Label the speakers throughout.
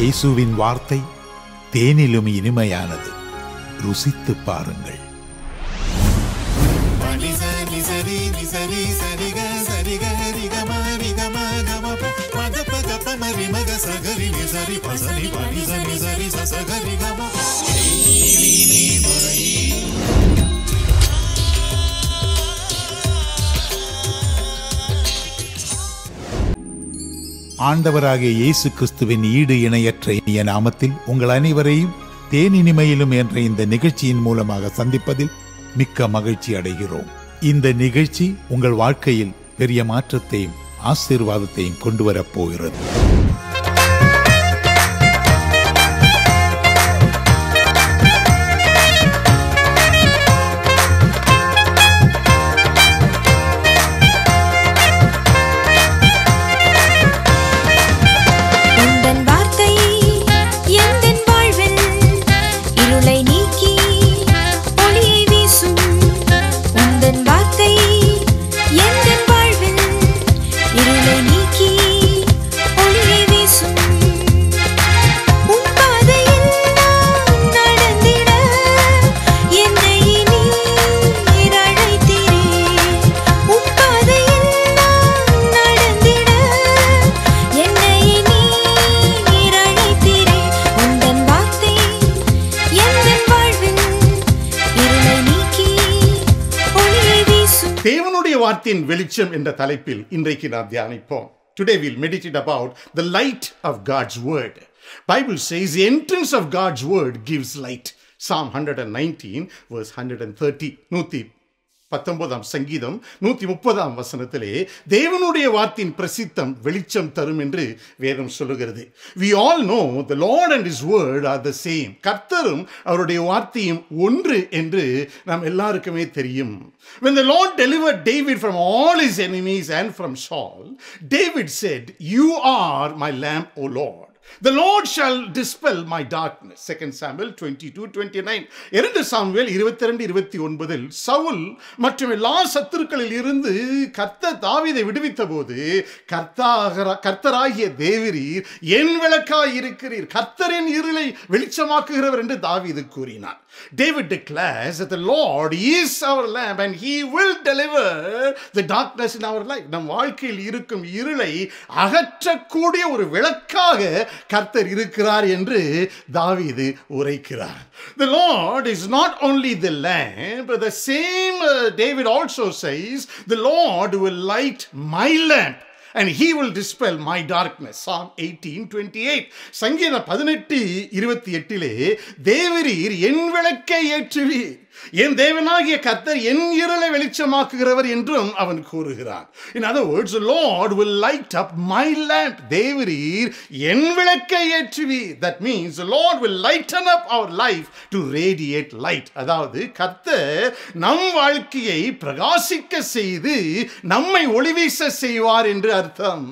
Speaker 1: இயேசுவின் வார்த்தை தேனிலும் இனிமையானது. ருசித்து பாருங்கள். ஆண்டவராகிய இயேசு கிறிஸ்துவின் ஈடு இணையற்ற இனிய நாமத்தில் உங்கள் அனைவரையும் தேனினிமையிலும் என்ற இந்த நிகழ்ச்சியின் மூலமாக சந்திப்பதில் மிக்க மகிழ்ச்சி அடைகிறோம். இந்த நிகழ்ச்சி உங்கள் வாழ்க்கையில் பெரிய மாற்றத்தையும் ஆசீர்வாதத்தையும் கொண்டு வரப் போகிறது.
Speaker 2: தேவனுடைய வார்த்தையின் வெளிச்சம் என்ற தலைப்பில் இன்றைக்கு நாம் தியானிப்போம். Today we'll meditate about the light of God's word. Bible says the entrance of God's word gives light. Psalm 119 verse 130. 119 சங்கீதம் 130 வசனத்திலே தேவனுடைய வார்த்தையின் பிரசித்தம் வெளிச்சம் தரும் என்று வேதம் சொல்லுகிறது. We all know the Lord and his word are the same. கர்த்தரும் அவருடைய வார்த்தையும் ஒன்று என்று நாம் எல்லாருக்குமே தெரியும். When the Lord delivered David from all his enemies and from Saul, David said, "You are my lamp, O Lord. The Lord shall dispel my darkness." 2 Samuel 22:29. 2 Samuel 22:29 Saul மற்றும் எல்லா சத்துருக்களில் இருந்து கர்த்தர் தாவீதை விடுவித்த போது கர்த்தராகிய தேவரீர் என் விளக்காய் இருக்கிறீர், கர்த்தரின் இருளை வெளிச்சமாக்குகிறவர் என்று தாவீது கூறினார். David declares that the Lord is our lamp and he will deliver the darkness in our life. நம் வாழ்க்கையில் இருக்கும் இருளை அகற்றக்கூடிய ஒரு விளக்காக கர்த்தர் இருக்கிறார் என்று தாவீது உரைக்கிறார். The Lord is not only the lamp, but the same David also says, "The Lord will light my lamp and he will dispel my darkness." Psalm 18:28. சங்கீதம் 18:28 தேவரீர் என் விளக்கை ஏற்றுவீர், என் தேவனாகிய கர்த்தர் என் இருளை வெளிச்சமாக்குகிறவர் என்றும் அவன் கூறுகிறான். In other words, the Lord will light up my lamp. தேவரீர் என் விளக்கை ஏற்றுவீர். That means the Lord will lighten up our life to radiate light. அதாவது கர்த்தர் நம் வாழ்க்கையை பிரகாசிக்க செய்து நம்மை ஒளிவீச செய்வார் என்று அர்த்தம்.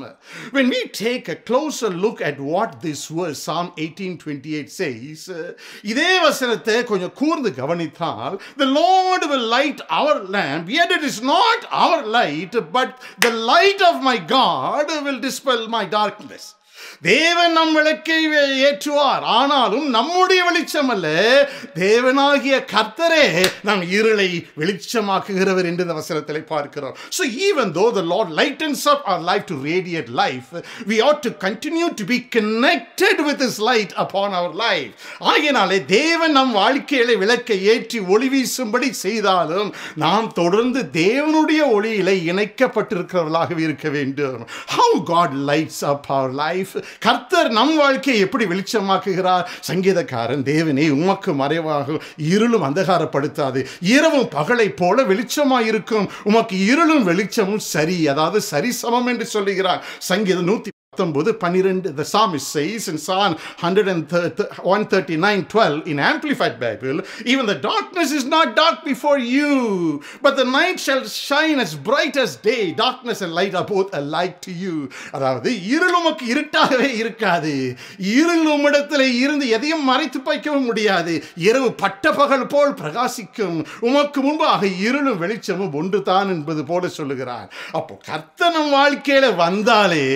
Speaker 2: When we take a closer look at what this verse Psalm 18:28 says, இதே வசனத்தை கொஞ்சம் கூர்ந்து கவனித்தால், the Lord will light our lamp, yet it is not our light, but the light of my God will dispel my darkness. தேவன் நம் விளக்கை ஏற்றுவார், ஆனாலும் நம்முடைய வெளிச்சம் அல்ல, தேவனாகிய கர்த்தரே நம் இருளை வெளிச்சமாக்குகிறவர் என்று இந்த வசனத்தை பார்க்கிறோம். So even though the Lord lightens up our life to radiate life, we ought to continue to be connected with his light upon our life. ஆகையினாலே தேவன் நம் வாழ்க்கையிலே விளக்கை ஏற்றி ஒளி வீசும்படி செய்தாலும் நாம் தொடர்ந்து தேவனுடைய ஒளியிலே இணைக்கப்பட்டிருக்கிறவர்களாக இருக்க வேண்டும். How God lights up our life. கர்த்தர் நம் வாழ்க்கையை எப்படி வெளிச்சமாக்குகிறார்? சங்கீதக்காரன், தேவனே உமக்கு மறைவாக இருளும் அந்தகாரப்படுத்தாது, இரவும் பகலை போல வெளிச்சமாயிருக்கும், உமக்கு இருளும் வெளிச்சமும் சரி, அதாவது சரிசமம் என்று சொல்லுகிறார். சங்கீதம் 119:12. The psalmist says in Psalm 139:12 in Amplified Bible, "Even the darkness is not dark before you, but the night shall shine as bright as day. Darkness and light are both alike to you." அதாவது இருள் உமக்கு இருட்டாகவே இருக்காது, இருள் உம்மிடத்தில் இருந்து எதையும் மறைத்து வைக்கவும் முடியாது, இரவு பட்ட பகல் போல் பிரகாசிக்கும், உமக்கு முன்பாக இருளும் வெளிச்சமும் ஒன்று தான் என்பது போல சொல்லுகிறார். அப்போ கர்த்தர் நம் வாழ்க்கையில வந்தாலே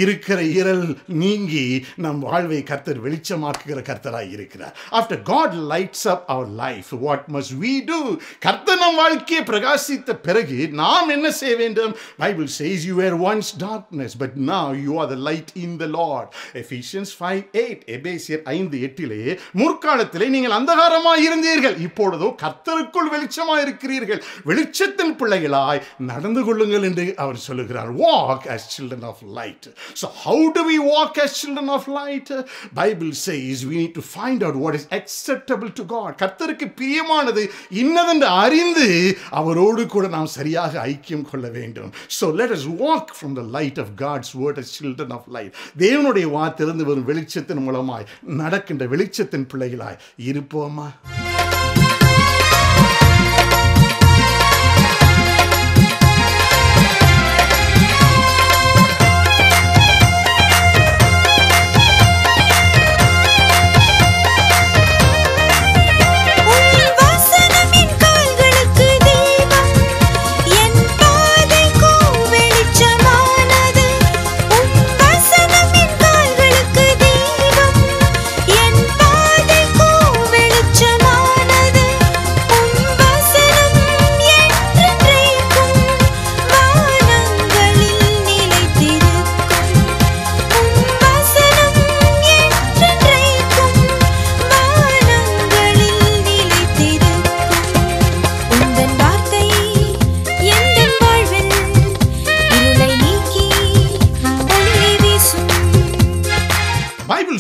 Speaker 2: இருக்க இருக்கிற இருள் நீங்கி நம் வாழ்வை கர்த்தர் வெளிச்சமாக்குகிற கர்த்தராய் இருக்கிறார். After God lights up our life, what must we do? கர்த்தர் நம் வாழ்க்கையை பிரகாசித்த பிறகு நாம் என்ன செய்ய வேண்டும்? Bible says you were once darkness but now you are the light in the Lord. Ephesians 5:8 எபேசியர் 5:8 முற்காலத்திலே நீங்கள் அந்தகாரமாய் இருந்தீர்கள், இப்பொழுதோ கர்த்தருக்குள் வெளிச்சமாய் இருக்கிறீர்கள், வெளிச்சத்தின் பிள்ளைகளாய் நடந்து கொள்ளுங்கள் என்று அவர் சொல்லுகிறார். Walk as children of light. So how do we walk as children of light? Bible says we need to find out what is acceptable to God. கர்த்தருக்கு பிரியமானது இன்னதென்று அறிந்து அவரோடு கூட நாம் சரியாக ஐக்கியம் கொள்ள வேண்டும். So let us walk from the light of God's word as children of light. தேவனுடைய வார்த்தையிலிருந்து வரும் வெளிச்சத்தின் மூலமாய் நடக்கின்ற வெளிச்சத்தின் பிள்ளைகளாய் இருப்போமா?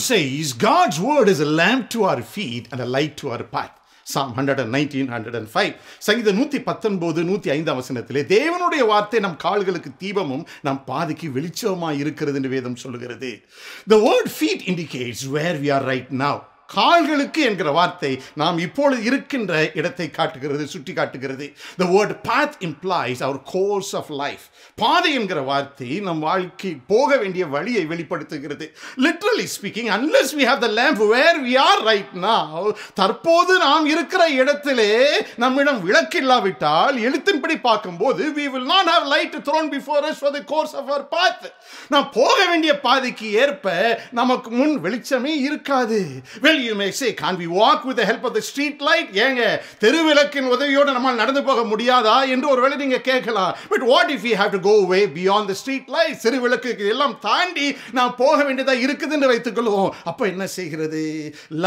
Speaker 2: Says God's word is a lamp to our feet and a light to our path. Psalm 119, 105. சங்கீதம் 119, 105 வசனத்திலே தேவனுடைய வார்த்தை நம் கால்களுக்கு தீபமும் நம் பாதைக்கு வெளிச்சமாய் இருக்கிறது என்று வேதம் சொல்லுகிறது. The word feet indicates where we are right now. கால்களுக்கு என்கிற வார்த்தை நாம் இப்பொழுது இருக்கின்ற இடத்தை காட்டுகிறது, சுட்டி காட்டுகிறது. The word path implies our course of life. பாதை என்கிற வார்த்தை நம் வாழ்க்கை போக வேண்டிய வழியை வெளிப்படுத்துகிறது. Literally speaking, unless we have the lamp where we are right now, தற்போது நாம் இருக்கிற இடத்திலே நம்மிடம் விளக்கு இல்லாவிட்டால் எழுத்தின்படி பார்க்கும்போது we will not have light thrown before us for the course of our path. நாம் போக வேண்டிய பாதைக்கு ஏற்ப நமக்கு முன் வெளிச்சமே இருக்காது. You may say, can't we walk with the help of the street light? ஏங்க தெருவிளக்கின் உதவியோடு நம்மால் நடந்து போக முடியாதா என்று ஒருவேளை நீங்க கேட்கலாம். But what if we have to go way beyond the street light? தெருவிளக்கு எல்லாம் தாண்டி நாம் போக வேண்டியதா இருக்குது என்று வைத்துக் கொள்வோம். அப்ப என்ன செய்கிறது?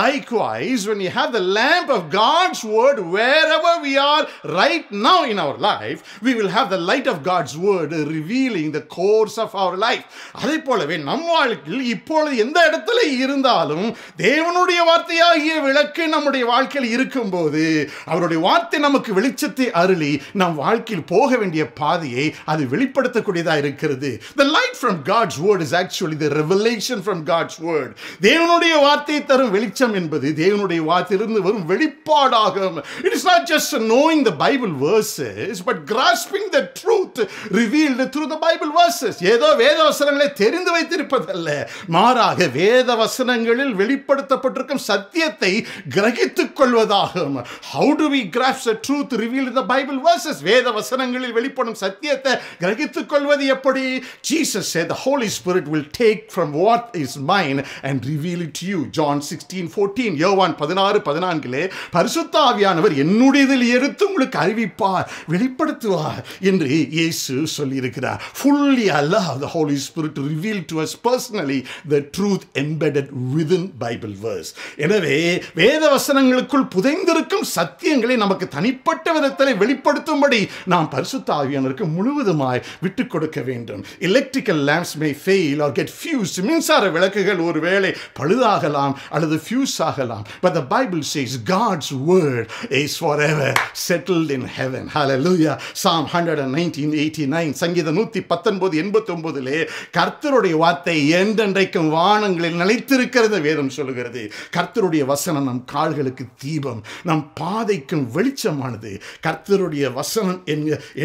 Speaker 2: Likewise, when you have the lamp of God's word wherever we are right now in our life, we will have the light of God's word revealing the course of our life. அதே போலவே நம் வாழ்க்கையில் இப்பொழுது எந்த இடத்துல இருந்தாலும் தேவனுடைய வார்த்தையாகிய விளக்கு நம்முடைய வாழ்க்கையில் இருக்கும்போது அவருடைய வார்த்தை நமக்கு வெளிச்சத்தை அருளி நம் வாழ்க்கையில் போக வேண்டிய பாதையை அது வெளிப்படுத்தக்கூடியதா இருக்கிறது. The light from God's word is actually the revelation from God's word. தேவனுடைய வார்த்தை தரும் வெளிச்சம் என்பது தேவனுடைய வார்த்தையிலிருந்து வரும் வெளிப்பாடாகும். It is not just knowing the Bible verses but grasping the truth revealed through the Bible verses. ஏதோ வேத வசனங்களை தெரிந்து வைத்திருப்பதல்ல, மாறாக வேத வசனங்களில் வெளிப்படுத்தப்பட்டிருக்கும் சத்தியத்தை கிரகித்துக் கொள்வதாகும். How do we grasp the truth revealed in the Bible verses? வேத வசனங்களில் வெளிப்படும் சத்தியத்தை கிரகித்துக் கொள்வது எப்படி? Jesus said the Holy Spirit will take from what is mine and reveal it to you. John 16:14. யோவான் 16:14 பரிசுத்த ஆவியானவர் என்னுடையதில் எடுத்து உங்களுக்கு அறிவிப்பார், வெளிப்படுத்துவார் என்று இயேசு சொல்லியிருக்கிறார். Fully allow the Holy Spirit to reveal to us personally the truth embedded within Bible verse. எனவே வேத வசனங்களுக்குள் புதைந்திருக்கும் சத்தியங்களை நமக்கு தனிப்பட்ட விதத்தில் வெளிப்படுத்தும்படி நாம் பரிசுத்த ஆவியானவருக்கு முழுவதுமாய் விட்டுக் கொடுக்க வேண்டும். Electrical lamps may fail or get fused. மின்சார விளக்குகள் ஒருவேளை பழுதாகலாம் அல்லது ஃபியூஸ் ஆகலாம். But the Bible says God's word is forever settled in heaven. Hallelujah. Psalm 119:89 சங்கீதம் 119:89 கர்த்தருடைய வார்த்தை என்றென்றைக்கும் வானங்களில் நிலைத்திருக்கிறது வேதம் சொல்லுகிறது. கர்த்தருடைய வசனம் நம் கால்களுக்கு தீபம், நம் பாதைக்கும் வெளிச்சமானது. கர்த்தருடைய வசனம்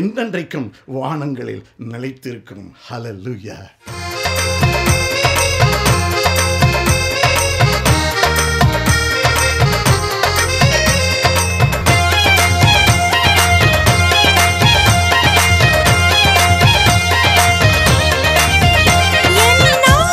Speaker 2: என்றென்றைக்கும் வானங்களில் நிலைத்திருக்கும். ஹல்லேலூயா.
Speaker 3: என்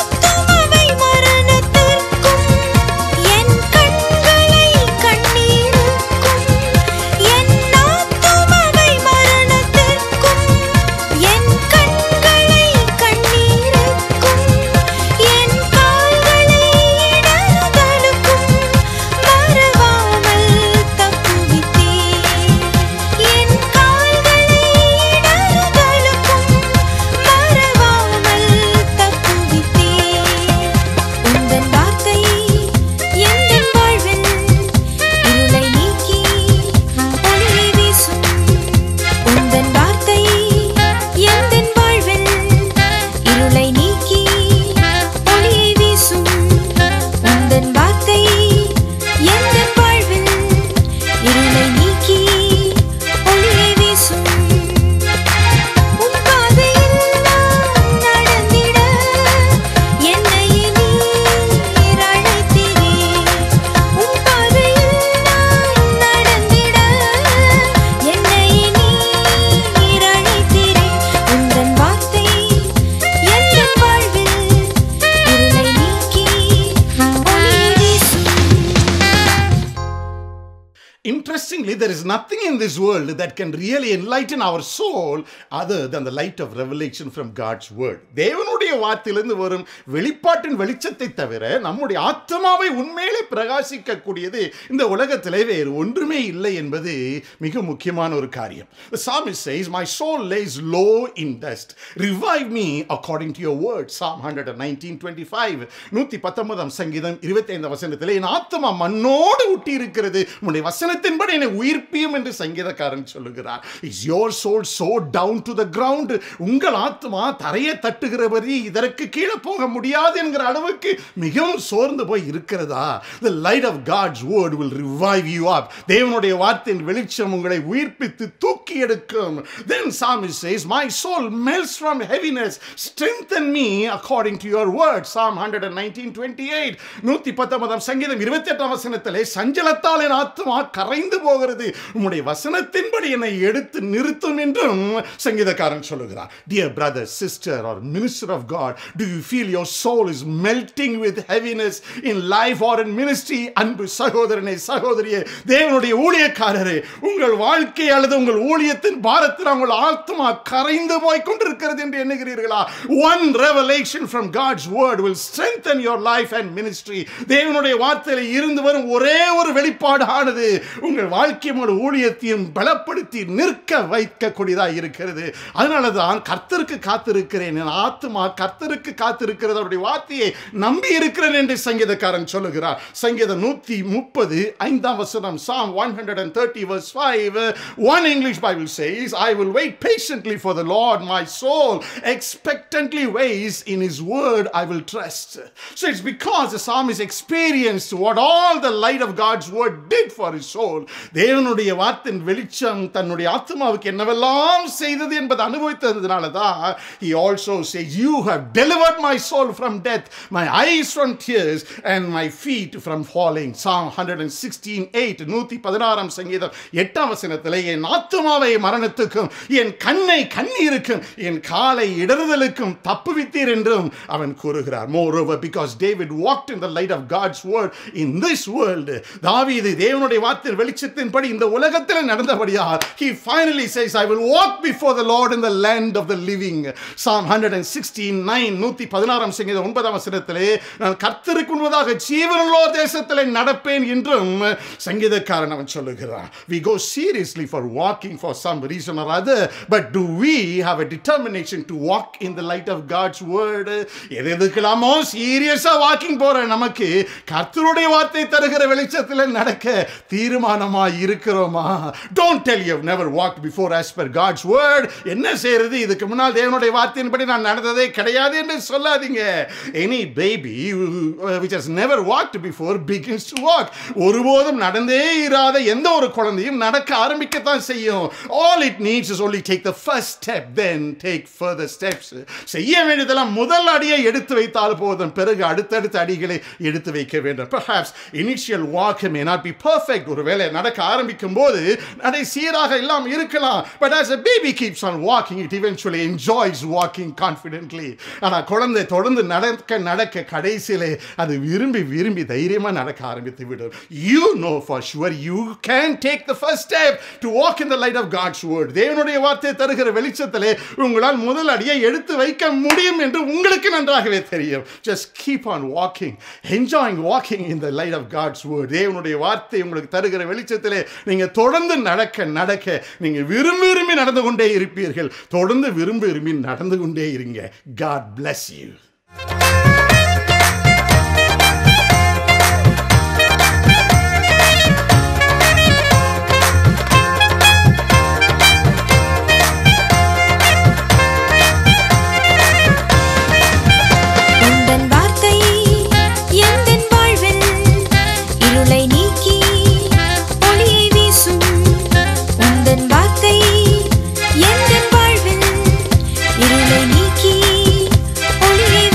Speaker 2: interestingly, there is nothing in this world that can really enlighten our soul other than the light of revelation from God's word. தேவனுடைய வார்த்தையிலிருந்து வரும் வெளிப்பாட்டின் வெளிச்சத்தை தவிர நம்முடைய ஆத்மாவை உண்மையிலே பிரகாசிக்க கூடியது இந்த உலகத்திலே வேறு ஒன்றுமே இல்லை என்பது மிக முக்கியமான ஒரு காரியம். The psalmist says, my soul lays low in dust. Revive me according to your word. Psalm 119:25. 119 சங்கீதம் 25 வசனத்திலே என் ஆத்மா மண்ணோடு ஒட்டி இருக்கிறது, உம்முடைய வசனத்தின்படி என்னை உயிர்ப்பியும் என்று சங்கீதக்காரன் சொல்லுகிறார். Is your soul so down to the ground? உங்கள் ஆத்மா தரையை தட்டுகிறபடி இதற்கு கீழே போக முடியாது என்கிற அளவுக்கு மிகவும் சோர்ந்து போய் இருக்கிறதா? The light of God's word will revive you up. தேவனுடைய வார்த்தையின் வெளிச்சம் உங்களை உயிர்ப்பித்து தூக்கி எடுக்கும். Then psalmist says, my soul melts from heaviness, strengthen me according to your word. Psalm 119:28. 119 சங்கீதம் 28 வசனத்திலே சஞ்சலத்தால் என் ஆத்மா கரைந்து போகிறது, உம்முடைய வசனத்தின்படி என்னை எடுத்து நிறுத்தும் என்றும் சங்கீதக்காரன் சொல்லுகிறார். Dear brother, sister or minister of God, do you feel your soul is melting with heaviness in life or in ministry? அன்பு சகோதரனே சகோதரியே, தேவனுடைய ஊழியக்காரரே, உங்கள் வாழ்க்கை அல்லது உங்கள் ஊழியத்தின் பாரத்தில் உங்கள் ஆத்மா கரைந்து போய் கொண்டிருக்கிறது என்று எண்ணுகிறீர்களா? One revelation from God's word will strengthen your life and ministry. தேவனுடைய வார்த்தையில இருந்து வரும் ஒரே ஒரு வெளிப்பாடு ஆனது உங்கள் வாழ்க்கையும் ஊழியத்தையும் பலப்படுத்தி நிற்க வைக்கக்கூடியதாக இருக்கிறது. அதனாலதான் கர்த்தருக்கு காத்திருக்கிறேன், என் ஆத்மா கர்த்தருக்கு காத்திருக்கிறது, அவருடைய வார்த்தையை நம்பி இருக்கிறேன் என்று சங்கீதக்காரன் சொல்லுகிறார். சங்கீதம் 130 வசனம், Psalm 130 verse 5. One English Bible says, I will wait patiently for the Lord, my soul expectantly waits, in his word I will trust. So it's because the psalmist experienced what all the light of God's word did for his soul. தேவனுடைய வார்த்தையின் வெளிச்சம் தன்னுடைய ஆத்மாவுக்கு என்னவெல்லாம் செய்தது என்பதை அனுபவித்ததுனால தான் he also says, you have delivered my soul from death, my eyes from tears and my feet from falling. Psalm 116:8. 116 சங்கீதம் 8 வசனத்திலே என் ஆத்மாவை மரணத்துக்கும் என் கண்ணை கண்ணீருக்கும் என் காலை இடறுதலுக்கும் தப்புவித்தீர் என்றும் அவன் கூறுகிறார். Moreover, because David walked in the light of God's word in this world, தாவீது தேவனுடைய வார்த்தையின் வெளிச்சத்தின்படி இந்த உலகத்தில் நடந்தபடியால் he finally says, I will walk before the Lord in the land of the living. Psalm 116:9. 116 சங்கீதம் 9 வசனத்திலே நான் கர்த்தருக்கு முன்பதாக ஜீவனுள்ளோர் தேசத்திலே நடப்பேன் என்றும் சங்கீதக்காரன் அவன் சொல்லுகிறார். We go seriously for walking for some reason or other, but do we have a determination to walk in the light of God's word? எதுக்கலாமோ சீரியஸா வாக்கிங் போற நமக்கு கர்த்தருடைய வார்த்தை தருகிற வெளிச்சத்தில் நடக்க தீர்மானமாய் இருக்கிறோமா? Don't tell you have never walked before as per God's word. என்ன செய்யறது, இதுக்கு முன்னால் தேவனுடைய வார்த்தையின்படி நான் நடந்ததே கிடையாது என்று சொல்லாதீங்க. Any baby which has never walked before begins to walk. ஒருபோதும் நடந்தே இராத எந்த ஒரு குழந்தையும் நடக்க ஆரம்பிக்கத்தான் செய்யும். All it needs is only take the first step, then take further steps. செய்ய வேண்டியதெல்லாம் முதல் அடியை எடுத்து வைத்தால் போதும், பிறகு அடுத்தடுத்த அடிகளை எடுத்து வைக்க வேண்டும். Perhaps initial walk may not be perfect. ஒருவேளை நடக்க ஆரம்பிக்கும் போது நடை சீராக எல்லாம் இருக்கலாம். But as a baby keeps on walking, it eventually enjoys walking confidently. ஆனா குழந்தை தொடர்ந்து நடக்க கடைசியிலே அது விரும்பி விரும்பி தைரியமா நடக்க ஆரம்பித்து விடும். You know for sure you can take the first step to walk in the light of God's word. தேவனுடைய வார்த்தை தருகிற வெளிச்சத்திலே உங்களால் முதல் அடியை எடுத்து வைக்க முடியும் என்று உங்களுக்கு நன்றாகவே தெரியும். Just keep on walking, enjoying walking in the light of God's word. தேவனுடைய வார்த்தை உங்களுக்கு தருகிற வெளிச்சத்திலே நீங்க தொடர்ந்து நடக்க நீங்க விரும்பி நடந்து கொண்டே இருப்பீர்கள். தொடர்ந்து விரும்பி நடந்து கொண்டே இருங்க. God bless you.
Speaker 3: இருளை நீக்கி ஒளியை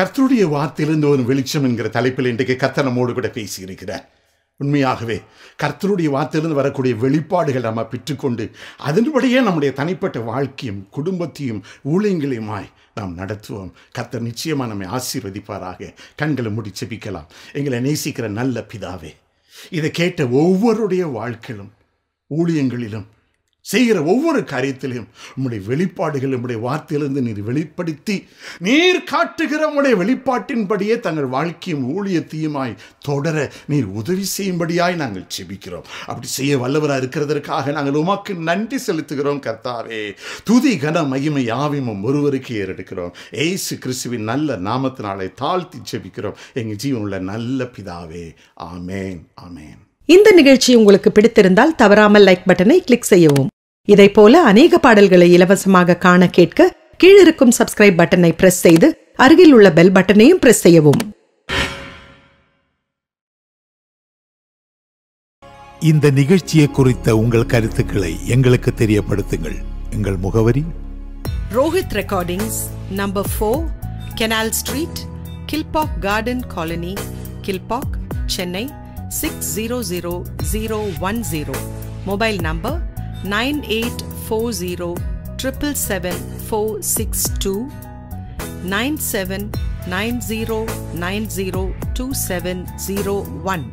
Speaker 2: கர்த்தருடைய வார்த்தையிலிருந்து ஒரு வெளிச்சம் என்கிற தலைப்பில் இன்றைக்கு கர்த்தர் நம்மோடு கூட பேசியிருக்கிறார். உண்மையாகவே கர்த்தருடைய வார்த்தையிலிருந்து வரக்கூடிய வெளிப்பாடுகள் நம்ம பெற்றுக்கொண்டு அதன்படியே நம்முடைய தனிப்பட்ட வாழ்க்கையும் குடும்பத்தையும் ஊழியங்களையுமாய் நாம் நடத்துவோம். கர்த்தர் நிச்சயமாக நம்மை ஆசீர்வதிப்பாராக. கண்களை மூடி ஜெபிக்கலாம். எங்களை நேசிக்கிற நல்ல பிதாவே, இதை கேட்ட ஒவ்வொருடைய வாழ்க்கையிலும் ஊழியங்களிலும் செய்கிற ஒவ்வொரு காரியத்திலையும் உம்முடைய வெளிப்பாடுகள் உம்முடைய வார்த்தையிலிருந்து நீர் வெளிப்படுத்தி நீர் காட்டுகிற உம்முடைய வெளிப்பாட்டின்படியே தங்கள் வாழ்க்கையும் ஊழியத்தையுமாய் தொடர நீர் உதவி செய்யும்படியாய் நாங்கள் ஜெபிக்கிறோம். அப்படி செய்ய வல்லவராக இருக்கிறதற்காக நாங்கள் உமக்கு நன்றி செலுத்துகிறோம். கர்த்தாவே, துதி கன மகிமை யாவையும் ஒருவருக்கு ஏறெடுக்கிறோம். இயேசு கிறிஸ்துவின் நல்ல நாமத்தினாலே தாழ்த்தி ஜெபிக்கிறோம் எங்கள் ஜீவனுள்ள நல்ல பிதாவே. ஆமேன், ஆமேன்.
Speaker 3: இந்த நிகழ்ச்சி உங்களுக்கு பிடித்திருந்தால் தவறாமல் லைக் பட்டனை கிளிக் செய்யவும். இதைப்போல அநேக பாடல்களை இலவசமாக காண கேட்க கீழிருக்கும் சப்ஸ்கிரைப் பட்டனை பிரஸ் செய்து அருகில் உள்ள பெல் பட்டனையும் பிரஸ் செய்யவும்.
Speaker 1: இந்த நிகழ்ச்சியை குறித்த உங்கள் கருத்துக்களை எங்களுக்கு தெரியப்படுத்துங்கள். எங்கள் முகவரி
Speaker 3: Rohit recordings, number 4, canal street, Kilpauk garden colony, Kilpauk, Chennai 600010. Mobile number 9840777462 9790902701.